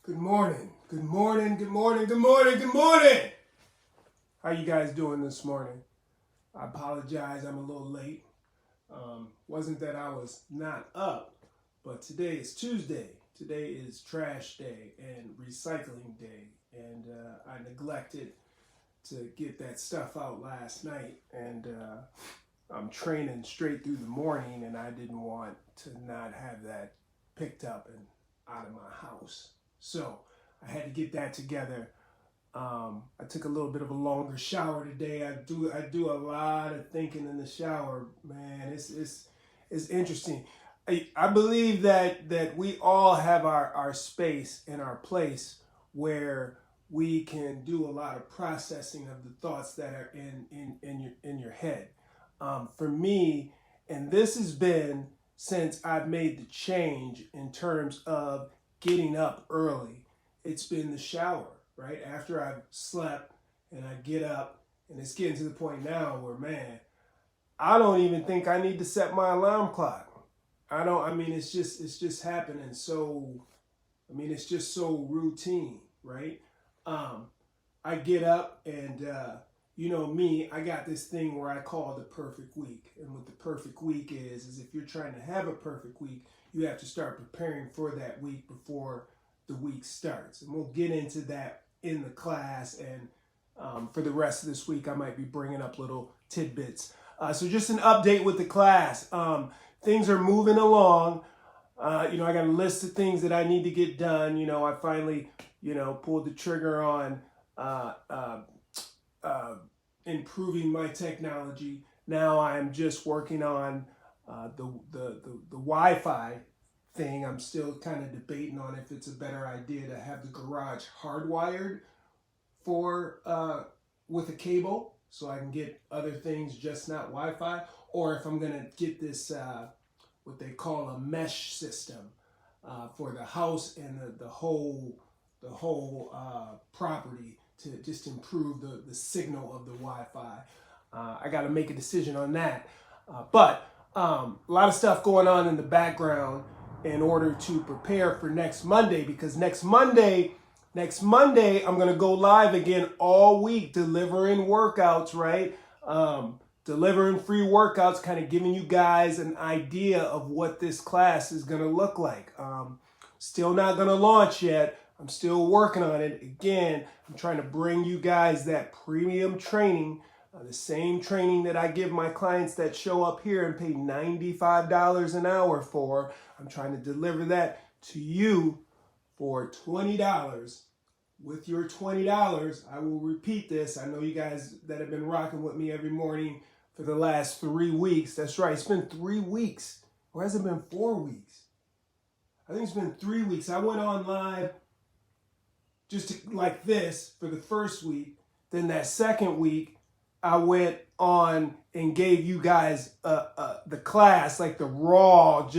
Good morning. Good morning. Good morning. Good morning. Good morning. How you guys doing this morning? I apologize. I'm a little late. Wasn't that I was not up, but today is Tuesday. Today is trash day and recycling day, and I neglected to get that stuff out last night, and I'm training straight through the morning, and I didn't want to not have that picked up and out of my house. So I had to get that together. I took a little bit of a longer shower today. I do a lot of thinking in the shower, man. It's interesting. I believe that we all have our space and our place where we can do a lot of processing of the thoughts that are in your head. For me, and this has been since I've made the change in terms of getting up early, it's been the shower, right? After I've slept and I get up, and it's getting to the point now where, man, I don't even think I need to set my alarm clock. It's just happening. So, it's just so routine, right? I get up and, you know me, I got this thing where I call the perfect week. And what the perfect week is if you're trying to have a perfect week, you have to start preparing for that week before the week starts. And we'll get into that in the class. And for the rest of this week, I might be bringing up little tidbits. So just an update with the class. Things are moving along. I got a list of things that I need to get done. I finally, pulled the trigger on improving my technology. Now I'm just working on the Wi-Fi thing. I'm still kind of debating on if it's a better idea to have the garage hardwired for with a cable so I can get other things, just not Wi-Fi, or if I'm gonna get this what they call a mesh system for the house and the whole property to just improve the signal of the Wi-Fi. I got to make a decision on that. But a lot of stuff going on in the background in order to prepare for next Monday, because next Monday, I'm going to go live again all week delivering workouts, right? Delivering free workouts, kind of giving you guys an idea of what this class is going to look like. Still not going to launch yet. I'm still working on it. Again, I'm trying to bring you guys that premium training, the same training that I give my clients that show up here and pay $95 an hour for. I'm trying to deliver that to you for $20. With your $20, I will repeat this. I know you guys that have been rocking with me every morning for the last 3 weeks. That's right. It's been 3 weeks. Or has it been 4 weeks? I think it's been 3 weeks. I went on live like this for the first week. Then that second week, I went on and gave you guys the class, like the raw, and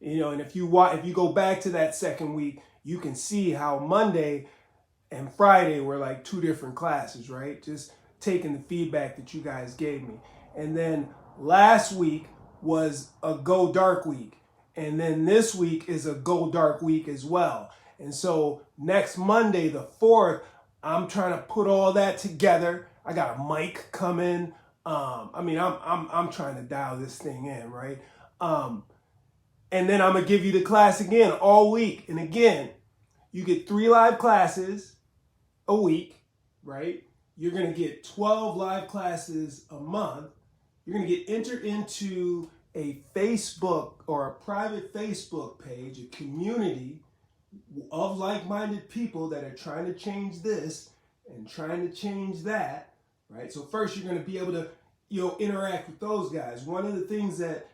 if you go back to that second week, you can see how Monday and Friday were like 2 different classes, right? Just taking the feedback that you guys gave me. And then last week was a Go Dark week. And then this week is a Go Dark week as well. And so next Monday, the 4th, I'm trying to put all that together. I got a mic coming. I'm trying to dial this thing in, right? And then I'm gonna give you the class again all week. And again, you get 3 live classes a week, right? You're gonna get 12 live classes a month. You're gonna get entered into a Facebook or a private Facebook page, a community of like-minded people that are trying to change this and trying to change that, right? So first you're going to be able to, interact with those guys. One of the things that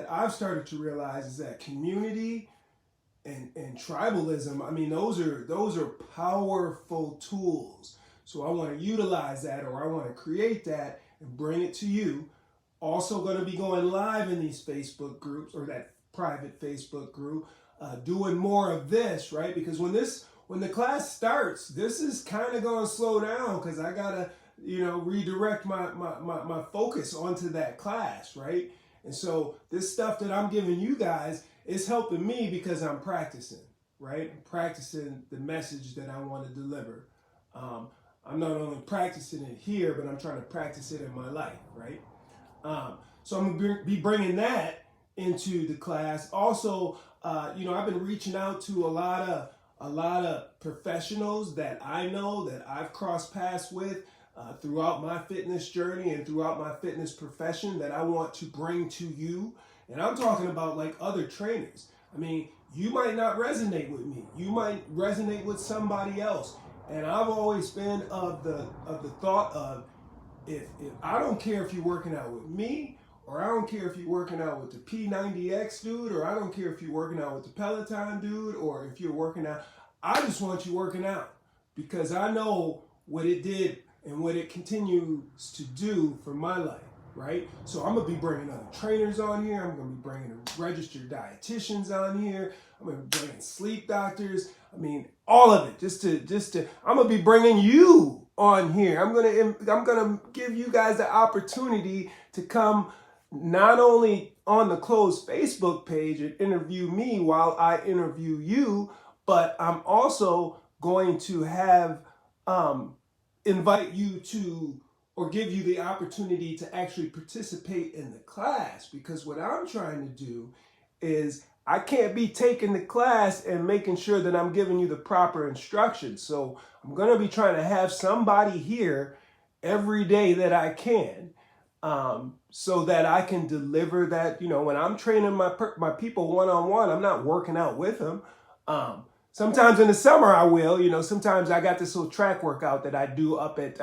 I've started to realize is that community and tribalism, those are powerful tools. So I want to utilize that, or I want to create that and bring it to you. Also going to be going live in these Facebook groups, or that private Facebook group, doing more of this, right? Because when the class starts, this is kind of going to slow down because I gotta, redirect my focus onto that class, right? And so this stuff that I'm giving you guys is helping me because I'm practicing, right? I'm practicing the message that I want to deliver. I'm not only practicing it here, but I'm trying to practice it in my life, right? So I'm going to be bringing that into the class. Also, I've been reaching out to a lot of professionals that I know that I've crossed paths with throughout my fitness journey and throughout my fitness profession that I want to bring to you. And I'm talking about like other trainers. I mean, you might not resonate with me. You might resonate with somebody else. And I've always been of the thought of if I don't care if you're working out with me, or I don't care if you're working out with the P90X dude, or I don't care if you're working out with the Peloton dude, or if you're working out, I just want you working out because I know what it did and what it continues to do for my life, right? So I'm gonna be bringing other trainers on here. I'm gonna be bringing registered dietitians on here. I'm gonna be bringing sleep doctors. I mean, all of it. Just to. I'm gonna be bringing you on here. I'm gonna give you guys the opportunity to come not only on the closed Facebook page and interview me while I interview you, but I'm also going to have invite you to or give you the opportunity to actually participate in the class, because what I'm trying to do is I can't be taking the class and making sure that I'm giving you the proper instructions. So I'm going to be trying to have somebody here every day that I can, so that I can deliver that. When I'm training my people one-on-one, I'm not working out with them. Sometimes in the summer I will. Sometimes I got this little track workout that I do up at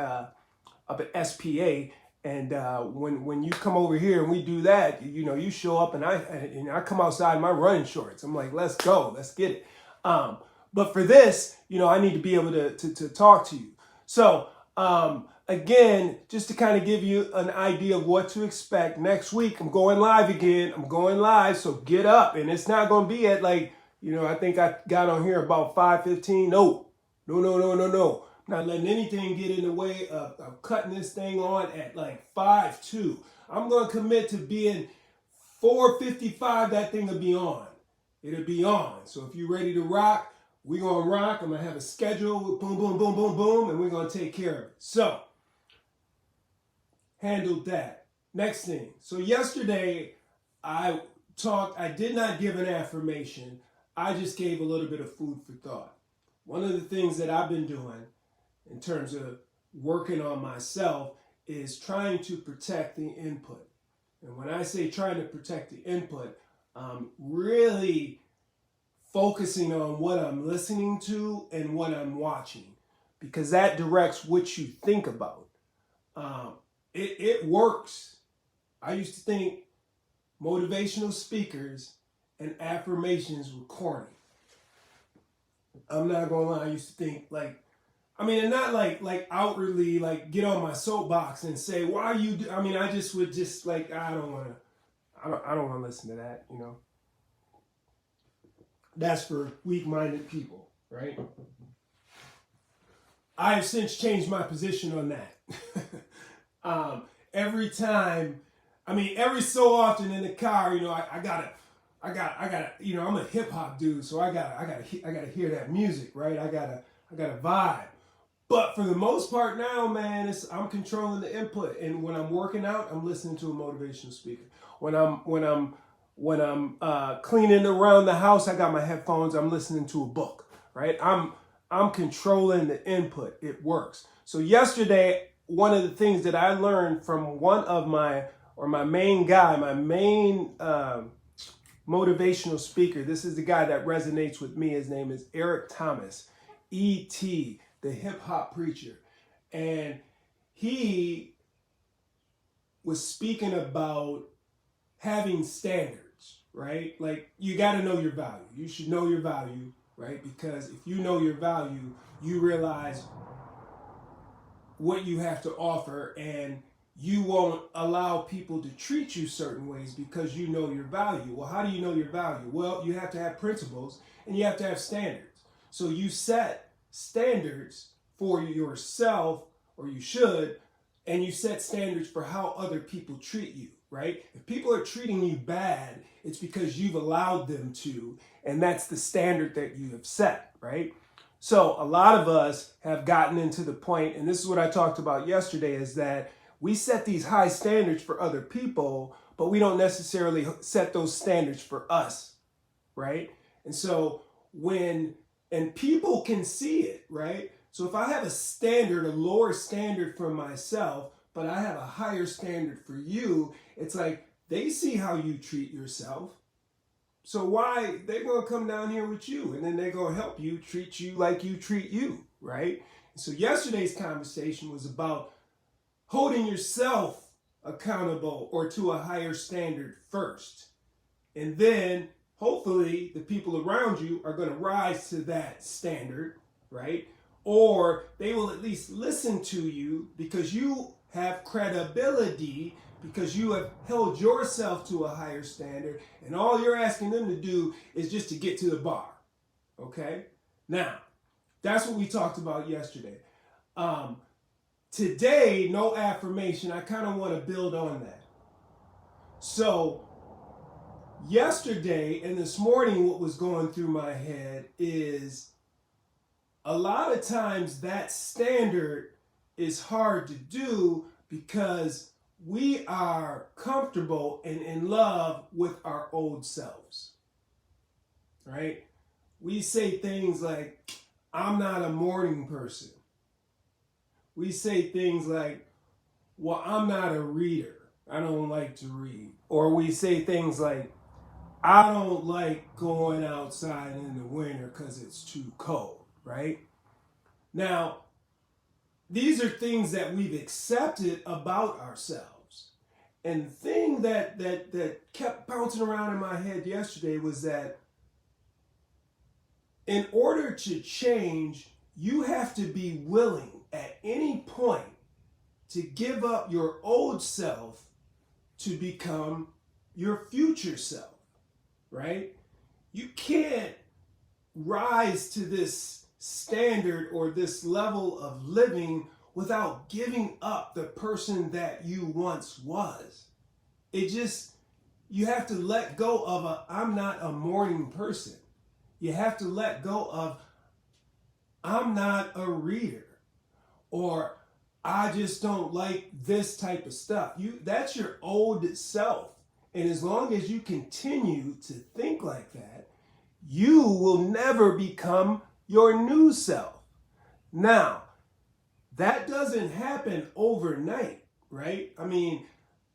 SPA. And when you come over here and we do that, you show up and I come outside in my running shorts. I'm like, let's go, let's get it. But for this, I need to be able to talk to you. So again, just to kind of give you an idea of what to expect, next week I'm going live again. I'm going live, so get up. And it's not going to be at I think I got on here about 5:15. No. Not letting anything get in the way of cutting this thing on at like 5:02. I'm going to commit to being 4:55. That thing will be on. It'll be on. So if you're ready to rock, we're going to rock. I'm going to have a schedule. Boom, boom, boom, boom, boom. And we're going to take care of it. So, handled that. Next thing. So yesterday, I did not give an affirmation. I just gave a little bit of food for thought. One of the things that I've been doing in terms of working on myself is trying to protect the input. And when I say trying to protect the input, really focusing on what I'm listening to and what I'm watching, because that directs what you think about. It works. I used to think motivational speakers and affirmations were corny. I'm not gonna lie, I used to think and not like outwardly get on my soapbox and say, why you do? I just would just I don't want to listen to that, That's for weak-minded people, right? I have since changed my position on that. Every time, every so often in the car, I gotta, I'm a hip hop dude, so I gotta hear that music, right? I gotta vibe. But for the most part now, man, I'm controlling the input. And when I'm working out, I'm listening to a motivational speaker. When I'm cleaning around the house, I got my headphones. I'm listening to a book, right? I'm controlling the input. It works. So yesterday, one of the things that I learned from one of my main motivational speaker. This is the guy that resonates with me. His name is Eric Thomas, E.T., the hip hop preacher. And he was speaking about having standards, right? Like, you got to know your value. You should know your value, right? Because if you know your value, you realize what you have to offer, and you won't allow people to treat you certain ways because you know your value. Well, how do you know your value? Well, you have to have principles and you have to have standards. So you set standards for yourself, or you should, and you set standards for how other people treat you. right? If people are treating you bad, it's because you've allowed them to, and that's the standard that you have set, right? So a lot of us have gotten into the point, and this is what I talked about yesterday, is that we set these high standards for other people, but we don't necessarily set those standards for us, right? And so and people can see it, right? So if I have a standard, a lower standard for myself, but I have a higher standard for you, it's like they see how you treat yourself. So why they're going to come down here with you, and then they're going to help you treat you like you treat you, right? So yesterday's conversation was about holding yourself accountable or to a higher standard first. And then hopefully the people around you are going to rise to that standard, right? Or they will at least listen to you because you have credibility, because you have held yourself to a higher standard, and all you're asking them to do is just to get to the bar, okay? Now, that's what we talked about yesterday. Today, no affirmation. I kind of want to build on that. So, yesterday and this morning, what was going through my head is a lot of times that standard is hard to do because we are comfortable and in love with our old selves, right? We say things like, I'm not a morning person. We say things like, well, I'm not a reader. I don't like to read. Or we say things like, I don't like going outside in the winter because it's too cold, right? Now, these are things that we've accepted about ourselves. And the thing that kept bouncing around in my head yesterday was that in order to change, you have to be willing at any point to give up your old self to become your future self, right? You can't rise to this standard or this level of living without giving up the person that you once was. You have to let go of I'm not a morning person. You have to let go of I'm not a reader, or I just don't like this type of stuff. That's your old self. And as long as you continue to think like that, you will never become your new self. Now, that doesn't happen overnight, right? I mean,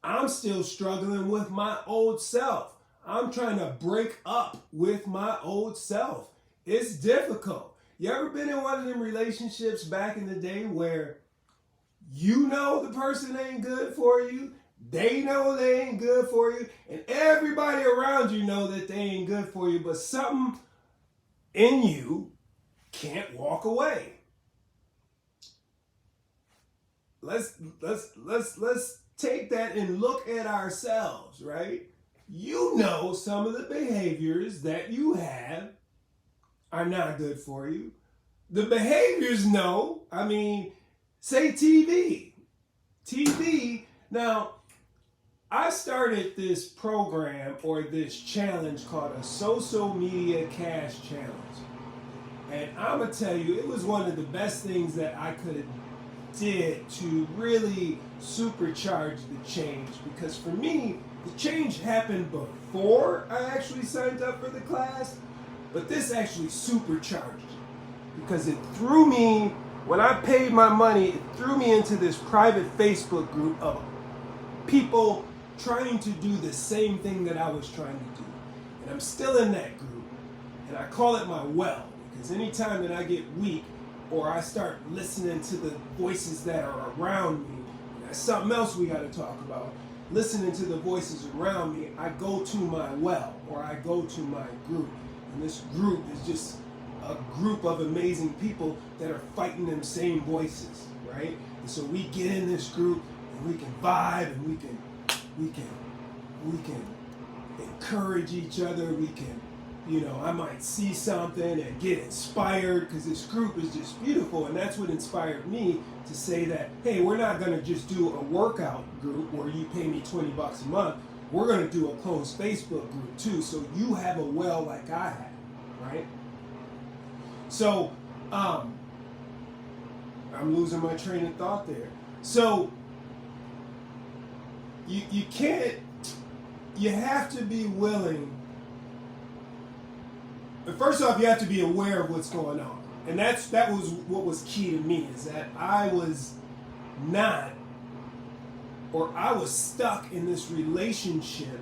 I'm still struggling with my old self. I'm trying to break up with my old self. It's difficult. You ever been in one of them relationships back in the day where you know the person ain't good for you, they know they ain't good for you, and everybody around you know that they ain't good for you, but something in you can't walk away? Let's take that and look at ourselves, right? You know some of the behaviors that you have are not good for you. The behaviors know. I mean, say TV. Now, I started this program or this challenge called a Social Media Cash Challenge. And I'm going to tell you, it was one of the best things that I could have did to really supercharge the change. Because for me, the change happened before I actually signed up for the class, but this actually supercharged it. Because it threw me, when I paid my money, it threw me into this private Facebook group of people trying to do the same thing that I was trying to do. And I'm still in that group. And I call it my well. Because anytime that I get weak or I start listening to the voices that are around me, that's something else we got to talk about. Listening to the voices around me, I go to my well or I go to my group. And this group is just a group of amazing people that are fighting them same voices, right? And so we get in this group and we can vibe and we can encourage each other. We can You know, I might see something and get inspired because this group is just beautiful. And that's what inspired me to say that, hey, we're not going to just do a workout group where you pay me $20 a month. We're going to do a closed Facebook group too. So you have a well like I have, right? So, I'm losing my train of thought there. So, you can't, you have to be willing. But first off, you have to be aware of what's going on. And that was what was key to me, is that I was stuck in this relationship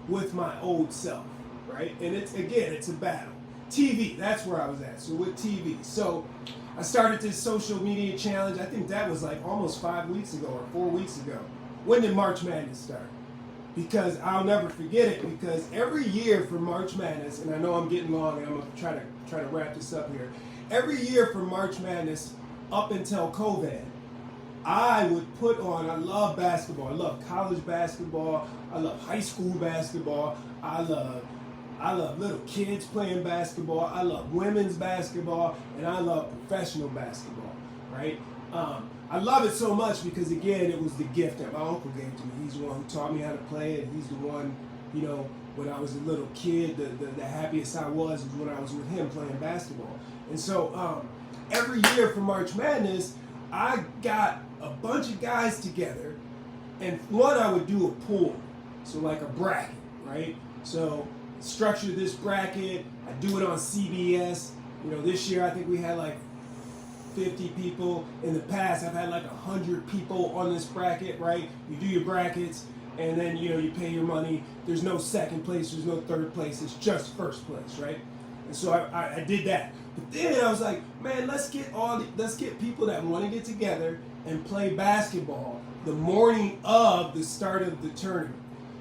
with my old self, right? And it's a battle. TV, that's where I was at. So with TV. So I started this social media challenge. I think that was like almost 5 weeks ago or 4 weeks ago. When did March Madness start? Because I'll never forget it, because every year for March Madness, and I know I'm getting long and I'm going to try to wrap this up here. Every year for March Madness up until COVID, I would put on, I love basketball. I love college basketball. I love high school basketball. I love little kids playing basketball. I love women's basketball, and I love professional basketball, right? I love it so much because, again, it was the gift that my uncle gave to me. He's the one who taught me how to play it. He's the one, you know, when I was a little kid, the happiest I was when I was with him playing basketball. And so every year for March Madness, I got a bunch of guys together, and one, I would do a pool, so like a bracket, right? So structure this bracket, I do it on CBS. You know, this year I think we had like 50 people. In the past, I've had like 100 people on this bracket, right? You do your brackets, and then, you know, you pay your money. There's no second place, there's no third place, it's just first place, right? And so I did that. But then I was like, man, let's get people that want to get together and play basketball the morning of the start of the tournament.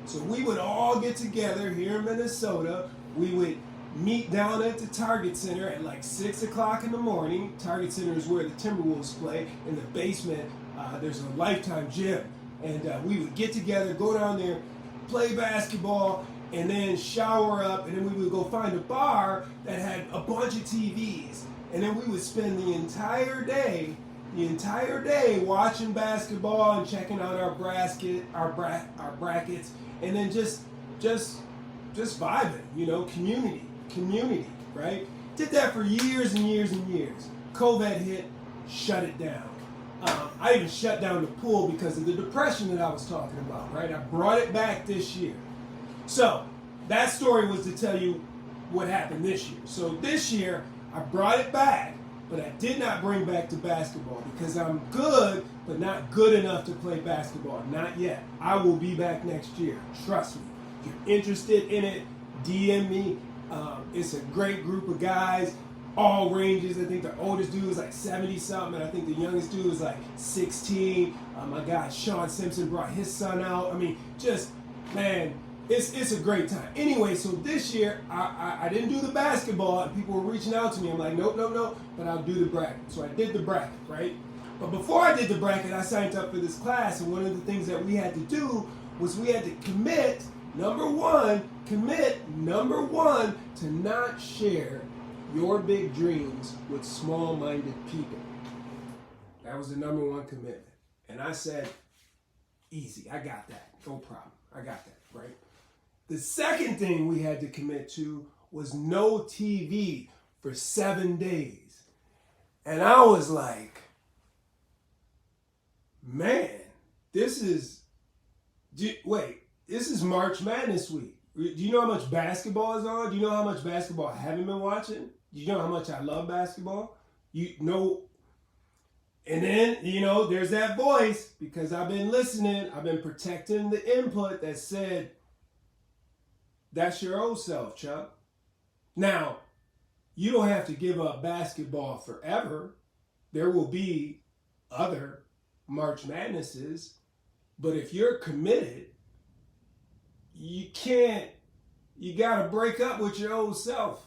So we would all get together here in Minnesota. We would meet down at the Target Center at like 6 o'clock in the morning. Target Center is where the Timberwolves play. In the basement, there's a Lifetime gym. And we would get together, go down there, play basketball, and then shower up, and then we would go find a bar that had a bunch of TVs. And then we would spend the entire day watching basketball and checking out our brackets, and then just vibing, you know, community, right? Did that for years and years and years. COVID hit, shut it down. I even shut down the pool because of the depression that I was talking about, right? I brought it back this year. So that story was to tell you what happened this year. So this year, I brought it back, but I did not bring back the basketball because I'm good, but not good enough to play basketball. Not yet. I will be back next year. Trust me. If you're interested in it, DM me. It's a great group of guys, all ranges. I think the oldest dude is like 70-something, and I think the youngest dude is like 16. My guy Sean Simpson brought his son out. I mean, just, man, it's a great time. Anyway, so this year, I didn't do the basketball, and people were reaching out to me. I'm like, nope, but I'll do the bracket. So I did the bracket, right? But before I did the bracket, I signed up for this class, and one of the things that we had to do was we had to commit, number one, to not share your big dreams with small-minded people. That was the number one commitment. And I said, easy, I got that, no problem, I got that, right? The second thing we had to commit to was no TV for 7 days. And I was like, man, this is March Madness week. Do you know how much basketball is on? Do you know how much basketball I haven't been watching? Do you know how much I love basketball? You know, and then, you know, there's that voice, because I've been listening, I've been protecting the input that said, that's your old self, Chuck. Now, you don't have to give up basketball forever. There will be other March Madnesses, but if you're committed, you gotta break up with your old self,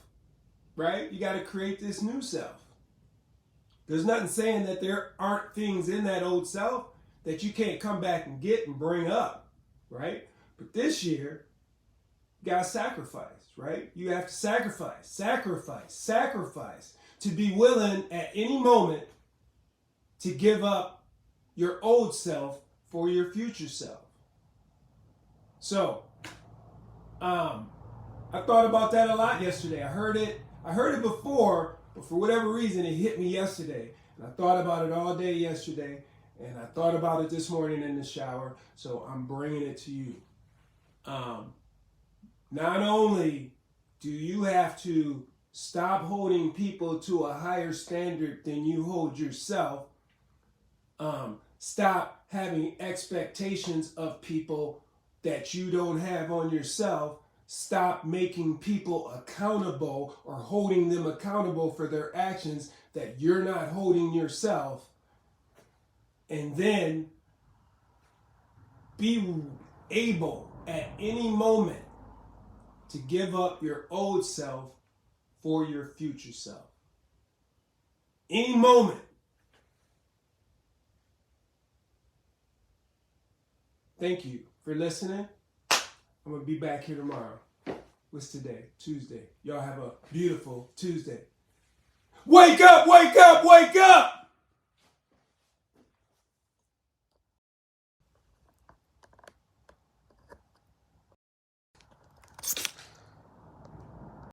right? You gotta create this new self. There's nothing saying that there aren't things in that old self that you can't come back and get and bring up, right? But this year, You got to sacrifice, right? You have to sacrifice to be willing at any moment to give up your old self for your future self. So, I thought about that a lot yesterday. I heard it before, but for whatever reason, it hit me yesterday. And I thought about it all day yesterday, and I thought about it this morning in the shower, so I'm bringing it to you. Not only do you have to stop holding people to a higher standard than you hold yourself, stop having expectations of people that you don't have on yourself, stop making people accountable or holding them accountable for their actions that you're not holding yourself, and then be able at any moment to give up your old self for your future self. Any moment. Thank you for listening. I'm going to be back here tomorrow. What's today? Tuesday. Y'all have a beautiful Tuesday. Wake up, wake up, wake up!